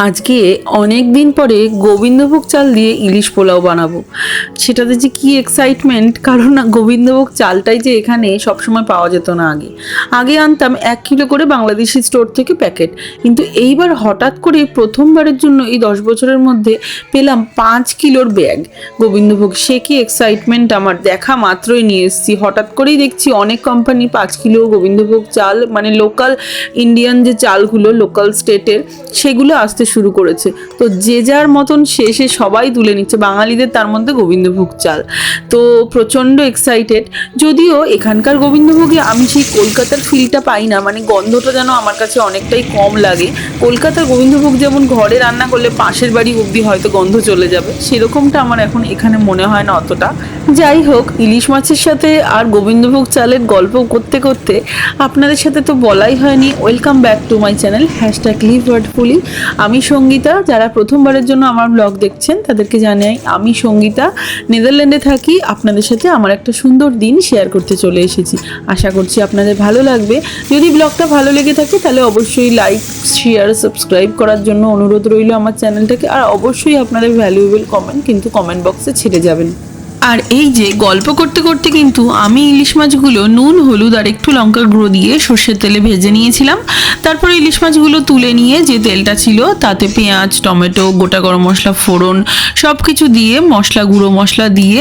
আজকে অনেক দিন পরে গোবিন্দভোগ চাল দিয়ে ইলিশ পোলাও বানাবো। সেটাতে যে কি এক্সাইটমেন্ট, কারণ গোবিন্দভোগ চালটাই যে এখানে সবসময় পাওয়া যেত না। আগে আনতাম 1 কিলো করে বাংলাদেশি স্টোর থেকে প্যাকেট, কিন্তু এইবার হঠাৎ করে প্রথমবারের জন্য এই 10 বছরের মধ্যে পেলাম 5 কিলোর ব্যাগ গোবিন্দভোগ। সে কি এক্সাইটমেন্ট, আমার দেখা মাত্রই নিয়ে এসেছি। হঠাৎ করেই দেখছি অনেক কোম্পানি 5 কিলো গোবিন্দভোগ চাল, মানে লোকাল ইন্ডিয়ান যে চালগুলো লোকাল স্টেটের, সেগুলো আসতে শুরু করেছে। তো যে যার মতন শেষে সবাই তুলে নিচ্ছে, বাঙালিদের তার মধ্যে গোবিন্দভোগ চাল। তো প্রচণ্ড এক্সাইটেড। যদিও এখানকার গোবিন্দভোগে আমি সেই কলকাতার ফিলটা পাই না, মানে গন্ধটা যেন আমার কাছে অনেকটাই কম লাগে। কলকাতার গোবিন্দভোগ যেমন ঘরে রান্না করলে পাশের বাড়ি অবধি হয়তো গন্ধ চলে যাবে, সেরকমটা আমার এখন এখানে মনে হয় না অতটা। যাই হোক, ইলিশ মাছের সাথে আর গোবিন্দভোগ চালের গল্প করতে করতে আপনাদের সাথে তো বলাই হয়নি, welcome back to my channel #live wordfully. আমি সঙ্গীতা। যারা প্রথমবারের জন্য আমার ব্লগ দেখছেন তাদেরকে জানাই আমি সঙ্গীতা, নেদারল্যান্ডে থাকি। আপনাদের সাথে আমার একটা সুন্দর দিন শেয়ার করতে চলে এসেছি। আশা করছি আপনাদের ভালো লাগবে। যদি ব্লগটা ভালো লেগে থাকে তাহলে অবশ্যই লাইক, শেয়ার, সাবস্ক্রাইব করার জন্য অনুরোধ রইল আমার চ্যানেলটাকে। আর অবশ্যই আপনাদের ভ্যালুয়েবল কমেন্ট কিন্তু কমেন্ট বক্সে ছেড়ে যাবেন। আর এই যে গল্প করতে করতে কিন্তু আমি ইলিশ মাছগুলো নুন, হলুদ আর একটু লঙ্কার গুঁড়ো দিয়ে সর্ষের তেলে ভেজে নিয়েছিলাম। তারপরে ইলিশ মাছগুলো তুলে নিয়ে যে তেলটা ছিল তাতে পেঁয়াজ, টমেটো, গোটা গরম মশলা, ফোড়ন সব কিছু দিয়ে মশলা, গুঁড়ো মশলা দিয়ে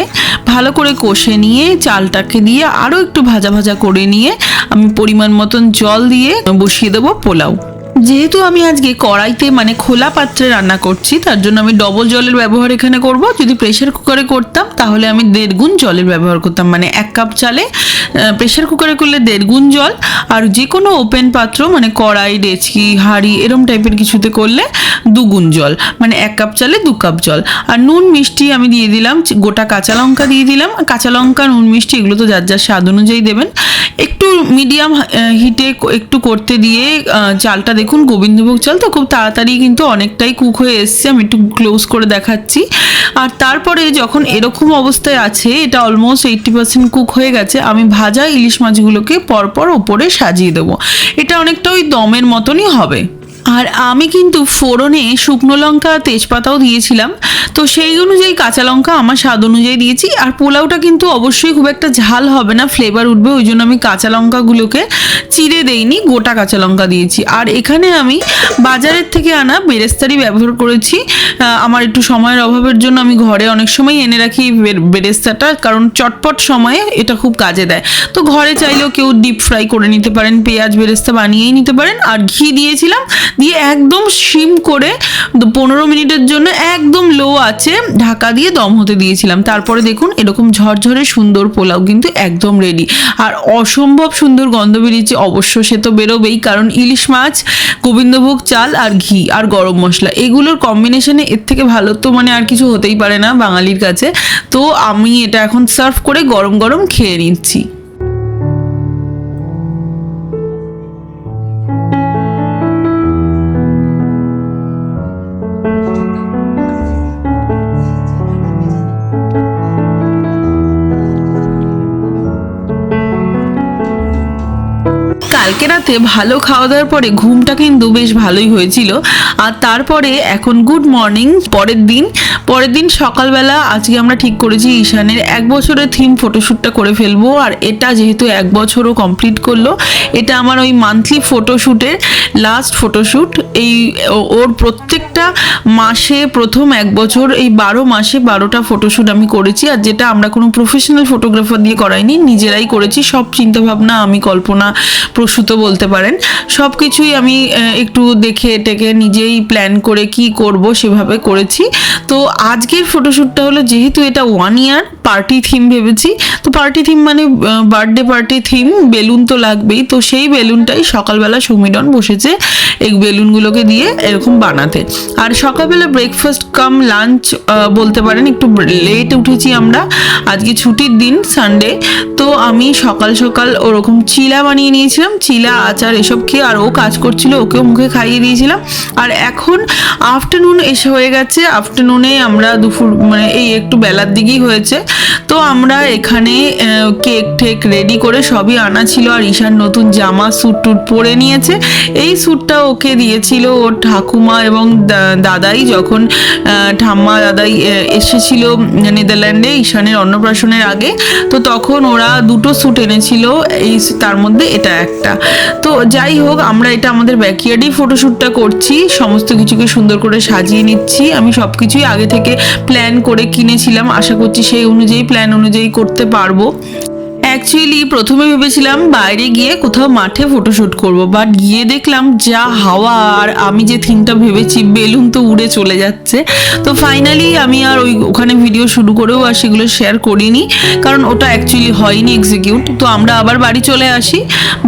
ভালো করে কষে নিয়ে চালটাকে দিয়ে আরও একটু ভাজা ভাজা করে নিয়ে আমি পরিমাণ মতন জল দিয়ে বসিয়ে দেবো পোলাও। যেহেতু আমি আজকে কড়াইতে মানে খোলা পাত্রে রান্না করছি, তার জন্য আমি ডবল জলের ব্যবহার এখানে করব। যদি প্রেশার কুকারে করতাম তাহলে আমি 1.5 গুণ জলের ব্যবহার করতাম, মানে 1 কাপ চালে প্রেশার কুকারে করলে 1.5 গুণ জল। আর যে কোনো ওপেন পাত্র মানে কড়াই, ডেচকি, হাঁড়ি এরম টাইপের কিছুতে করলে 2 গুণ জল, মানে 1 কাপ চালে 2 কাপ জল। আর নুন মিষ্টি আমি দিয়ে দিলাম, গোটা কাঁচা লঙ্কা দিয়ে দিলাম। কাঁচা লঙ্কা, নুন, মিষ্টি এগুলো তো যার যার স্বাদ অনুযায়ী দেবেন। একটু মিডিয়াম হিটে একটু করতে দিয়ে চালটা দেখুন, গোবিন্দভোগ চাল তো খুব তাড়াতাড়ি কিন্তু অনেকটাই কুক হয়ে এসছে। আমি একটু ক্লোজ করে দেখাচ্ছি। আর তারপরে যখন এরকম অবস্থায় আছে, এটা অলমোস্ট 80% কুক হয়ে গেছে, আমি ভাজা ইলিশ মাছগুলোকে পরপর ওপরে সাজিয়ে দেবো। এটা অনেকটা ওই দমের মতনই হবে। আর আমি কিন্তু ফোড়নে শুকনো লঙ্কা, তেজপাতাও দিয়েছিলাম, তো সেই অনুযায়ী কাঁচা লঙ্কা আমার স্বাদ অনুযায়ী দিয়েছি। আর পোলাওটা কিন্তু অবশ্যই খুব একটা ঝাল হবে না, ফ্লেভার উঠবে, ওই জন্য আমি কাঁচা লঙ্কাগুলোকে চিড়ে দেইনি, গোটা কাঁচা লঙ্কা দিয়েছি। আর এখানে আমি বাজারের থেকে আনা বেরেস্তারই ব্যবহার করেছি। আমার একটু সময়ের অভাবের জন্য আমি ঘরে অনেক সময় এনে রাখি বেরেস্তাটা, কারণ চটপট সময়ে এটা খুব কাজে দেয়। তো ঘরে চাইলেও কেউ ডিপ ফ্রাই করে নিতে পারেন, পেঁয়াজ বেরেস্তা বানিয়েই নিতে পারেন। আর ঘি দিয়েছিলাম, দিয়ে একদম সিম করে 15 মিনিটের জন্য একদম লো আছে ঢাকা দিয়ে দম হতে দিয়েছিলাম। তারপরে দেখুন এরকম ঝরঝরে সুন্দর পোলাও কিন্তু একদম রেডি। আর অসম্ভব সুন্দর গন্ধ বেরিয়েছে। অবশ্য সে তো বেরোবেই, কারণ ইলিশ মাছ, গোবিন্দভোগ চাল আর ঘি আর গরম মশলা, এগুলোর কম্বিনেশনে এর থেকে ভালো তো মানে আর কিছু হতেই পারে না বাঙালির কাছে। তো আমি এটা এখন সার্ভ করে গরম গরম খেয়ে নিচ্ছি। কালকে রাতে ভালো খাওয়া দাওয়ার পরে ঘুমটা কিন্তু বেশ ভালোই হয়েছিল। আর তারপরে এখন গুড মর্নিং। পরের দিন সকালবেলা আজকে আমরা ঠিক করেছি ঈশানের 1 বছরের থিম ফটোশ্যুটটা করে ফেলবো। আর এটা যেহেতু 1 বছরও কমপ্লিট করলো, এটা আমার ওই মান্থলি ফটোশ্যুটের লাস্ট ফটোশ্যুট। এই ওর প্রত্যেকটা মাসে প্রথম 1 বছর এই 12 মাসে 12টা ফটোশ্যুট আমি করেছি। আর যেটা আমরা কোনো প্রফেশনাল ফটোগ্রাফার দিয়ে করাইনি, নিজেরাই করেছি। সব চিন্তাভাবনা আমি কল্পনা প্রসূত বলতে পারেন, সব কিছুই আমি একটু দেখে টেকে নিজেই প্ল্যান করে কি করব সেভাবে করেছি। তো আজকের ফটোশ্যুটটা হলো, যেহেতু এটা 1 ইয়ার পার্টি থিম ভেবেছি, তো পার্টি থিম মানে বার্থডে পার্টি থিম, বেলুন তো লাগবেই। তো সেই বেলুনটাই সকালবেলা সমীরণ বসেছে এই বেলুনগুলোকে দিয়ে এরকম বানাতে। আর সকালবেলা ব্রেকফাস্ট কাম লাঞ্চ বলতে পারেন, একটু লেট উঠেছি আমরা, আজকে ছুটির দিন সানডে। তো আমি সকাল সকাল ওরকম চিলা বানিয়ে নিয়েছিলাম, চিলা, আচার এসব খেয়ে। আর ও কাজ করছিল, ওকেও মুখে খাইয়ে দিয়েছিলাম। আর এখন আফটারনুন এসে হয়ে গেছে। আফটারনুনে আমরা দুপুর মানে এই একটু বেলার দিকেই হয়েছে, তো আমরা এখানে কেক টেক রেডি করে সবই আনা ছিল, আর ঈশান নতুন জামা স্যুট টুট পরে নিয়েছে। এই স্যুটটা ওকে দিয়েছিল ওর ঠাকুমা এবং দাদাই, যখন ঠাম্মা দাদাই এসেছিল নেদারল্যান্ডে ঈশানের অন্নপ্রাশনের আগে, তো তখন ওরা দুটো স্যুট এনেছিল, এই তার মধ্যে এটা একটা। তো যাই হোক, আমরা এটা আমাদের ব্যাকইয়ার্ডেই ফটোশ্যুটটা করছি, সমস্ত কিছুকে সুন্দর করে সাজিয়ে নিচ্ছি। আমি সব কিছুই আগে থেকে প্ল্যান করে কিনেছিলাম, আশা করছি সেই অনুযায়ী প্ল্যান অনুযায়ী করতে পারবো। অ্যাকচুয়ালি প্রথমে ভেবেছিলাম বাইরে গিয়ে কোথাও মাঠে ফটোশ্যুট করব, বাট গিয়ে দেখলাম যা হাওয়া, আর আমি যে থিমটা ভেবেছি বেলুন তো উড়ে চলে যাচ্ছে। তো ফাইনালি আমি আর ওখানে ভিডিও শুরু করেও আর সেগুলো শেয়ার করিনি, কারণ ওটা অ্যাকচুয়ালি হয়নি এক্সিকিউট। তো আমরা আবার বাড়ি চলে আসি,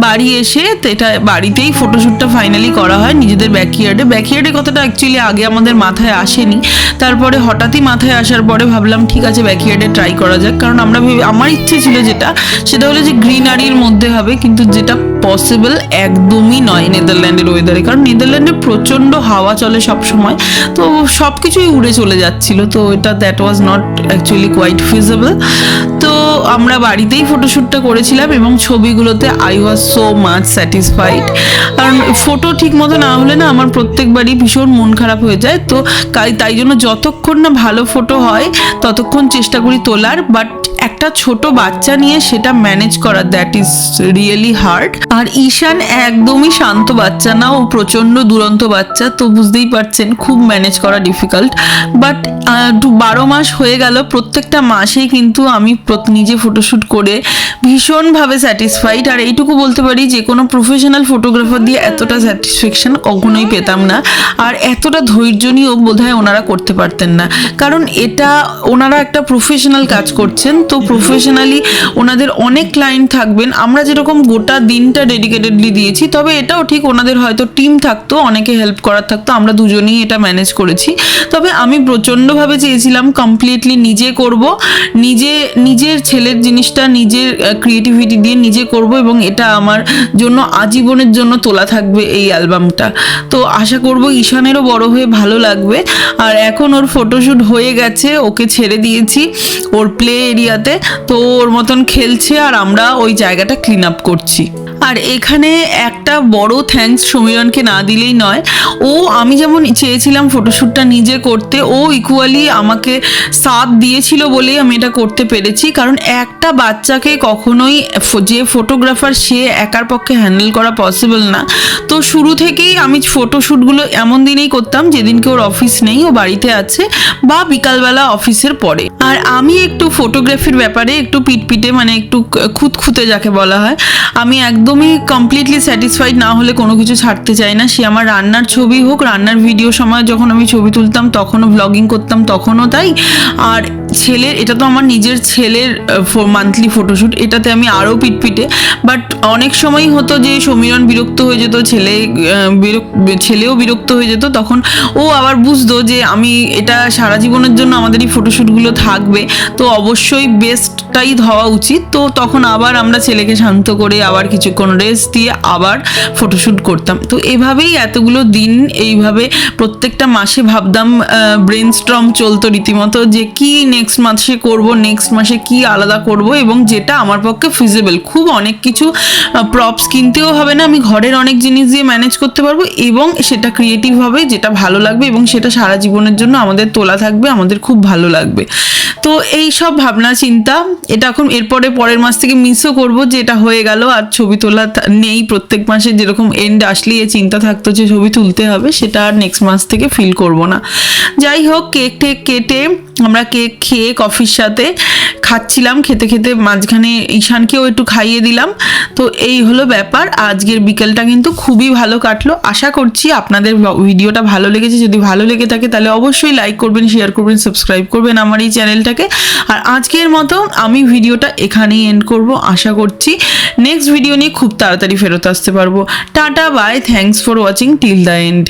বাড়ি এসে তো এটা বাড়িতেই ফটোশ্যুটটা ফাইনালি করা হয় নিজেদের ব্যাকইয়ার্ডে কথাটা অ্যাকচুয়ালি আগে আমাদের মাথায় আসেনি, তারপরে হঠাৎই মাথায় আসার পরে ভাবলাম ঠিক আছে ব্যাকইয়ার্ডে ট্রাই করা যাক। কারণ আমার ইচ্ছে ছিল সেটা হলো যে গ্রিনারির মধ্যে হবে, কিন্তু যেটা পসিবল একদমই নয় নেদারল্যান্ডের ওয়েদারে, কারণ নেদারল্যান্ডে প্রচণ্ড হাওয়া চলে সব সময়, তো সব কিছুই উড়ে চলে যাচ্ছিল। তো that was not actually quite feasible. তো আমরা বাড়িতেই ফটোশ্যুটটা করেছিলাম এবং ছবিগুলোতে I was so much satisfied. কারণ ফটো ঠিক মতো না হলে না আমার প্রত্যেকবারই ভীষণ মন খারাপ হয়ে যায়। তো তাই জন্য যতক্ষণ না ভালো ফটো হয় ততক্ষণ চেষ্টা করি তোলার, বাট একটা ছোট বাচ্চা নিয়ে সেটা ম্যানেজ করা, দ্যাট ইজ রিয়েলি হার্ড। আর ঈশান একদমই শান্ত বাচ্চা না, ও প্রচণ্ড দুরন্ত বাচ্চা, তো বুঝতেই পারছেন খুব ম্যানেজ করা ডিফিকাল্ট। বাট 12 মাস হয়ে গেল, প্রত্যেকটা মাসেই কিন্তু আমি নিজে ফটোশ্যুট করে ভীষণভাবে স্যাটিসফাইড। আর এইটুকু বলতে পারি যে কোনো প্রফেশনাল ফটোগ্রাফার দিয়ে এতটা স্যাটিসফ্যাকশন কখনোই পেতাম না, আর এতটা ধৈর্য নিয়েও বোধহয় ওনারা করতে পারতেন না, কারণ এটা ওনারা একটা প্রফেশনাল কাজ করছেন। তো প্রফেশনালি ওনাদের অনেক ক্লায়েন্ট থাকবেন, আমরা যেরকম গোটা দিনটা ডেডিকেটেডলি দিয়েছি, তবে এটাও ঠিক ওনাদের হয়তো টিম থাকতো, অনেকে হেল্প করার থাকতো, আমরা দুজনেই এটা ম্যানেজ করেছি। তবে আমি প্রচণ্ডভাবে চেয়েছিলাম কমপ্লিটলি নিজে করব, নিজের ছেলের জিনিসটা নিজের ক্রিয়েটিভিটি দিয়ে নিজে করব, এবং এটা আমার জন্য আজীবনের জন্য তোলা থাকবে এই অ্যালবামটা। তো আশা করব ঈশানেরও বড় হয়ে ভালো লাগবে। আর এখন ওর ফটোশ্যুট হয়ে গেছে, ওকে ছেড়ে দিয়েছি ওর প্লে এরিয়াতে, তো ওর মতন খেলছে আর আমরা ওই জায়গাটা ক্লিন আপ করছি। আর এখানে একটা বড় থ্যাঙ্কস সমীরণকে না দিলেই নয়, আমি যেমন চেয়েছিলাম ফটোশ্যুটটা নিজে করতে, ও ইকুয়ালি আমাকে সাথ দিয়েছিল বলেই আমি এটা করতে পেরেছি। কারণ একটা বাচ্চাকে কখনোই যে ফটোগ্রাফার সে একার পক্ষে হ্যান্ডেল করা পসিবল না। তো শুরু থেকেই আমি ফটোশ্যুটগুলো এমন দিনেই করতাম যেদিনকে ওর অফিস নেই, ও বাড়িতে আছে, বা বিকালবেলা অফিসের পরে। আর আমি একটু ফটোগ্রাফির ব্যাপারে একটু পিটপিটে, মানে একটু খুঁতখুঁতে যাকে বলা হয়, আমি একদমই কমপ্লিটলি স্যাটিসফাইড না হলে কোনো কিছু ছাড়তে চাই না। সে আমার রান্নার ছবি হোক, রান্নার ভিডিও সময় যখন আমি ছবি তুলতাম তখনও, ব্লগিং করতাম তখনও তাই। আর এটা তো আমার নিজের ছেলের মান্থলি ফটোশ্যুট, এটাতে আমি আরও পিটপিটে। বাট অনেক সময়ই হতো যে সমীরণ বিরক্ত হয়ে যেত, ছেলেও বিরক্ত হয়ে যেত, তখন ও আবার বুঝতো যে আমি এটা সারা জীবনের জন্য আমাদের এই ফটোশ্যুটগুলো থাকবে, তো অবশ্যই বেস্টটাই হওয়া উচিত। তো তখন আবার আমরা ছেলেকে শান্ত করে আবার কিছুক্ষণ রেস্ট দিয়ে আবার ফটোশ্যুট করতাম। তো এভাবেই এতগুলো দিন এইভাবে প্রত্যেকটা মাসে ভাবতাম, ব্রেনস্টর্ম চলতো রীতিমতো যে কি নেক্সট মাসে করব, নেক্সট মাসে কি আলাদা করব, এবং যেটা আমার পক্ষে ফিজিবল। খুব অনেক কিছু প্রপস কিনতেও হবে না, আমি ঘরের অনেক জিনিস দিয়ে ম্যানেজ করতে পারবো, এবং সেটা ক্রিয়েটিভ হবে, যেটা ভালো লাগবে, এবং সেটা সারা জীবনের জন্য আমাদের তোলা থাকবে, আমাদের খুব ভালো লাগবে। তো এই সব ভাবনা চিন্তা, এটা এখন পরের মাস থেকে মিসও করব যে এটা হয়ে গেল আর ছবি তোলা নেই। প্রত্যেক মাসে যেরকম এন্ড আসলেই এই চিন্তা থাকতো যে ছবি তুলতে হবে, সেটা আর নেক্সট মাস থেকে ফিল করব না। যাই হোক, কেক টেক কেটে আমরা কেক খেয়ে কফির সাথে খাচ্ছিলাম, খেতে খেতে মাঝখানে ঈশানকেও একটু খাইয়ে দিলাম। তো এই হলো ব্যাপার। আজকের বিকেলটা কিন্তু খুবই ভালো কাটলো। আশা করছি আপনাদের ভিডিওটা ভালো লেগেছে। যদি ভালো লেগে থাকে তাহলে অবশ্যই লাইক করবেন, শেয়ার করবেন, সাবস্ক্রাইব করবেন আমার এই চ্যানেলটাকে। আর আজকের মতো আমি ভিডিওটা এখানেই এন্ড করব। আশা করছি নেক্সট ভিডিও নিয়ে খুব তাড়াতাড়ি ফেরত আসতে পারবো। Tata, bye, thanks for watching till the and.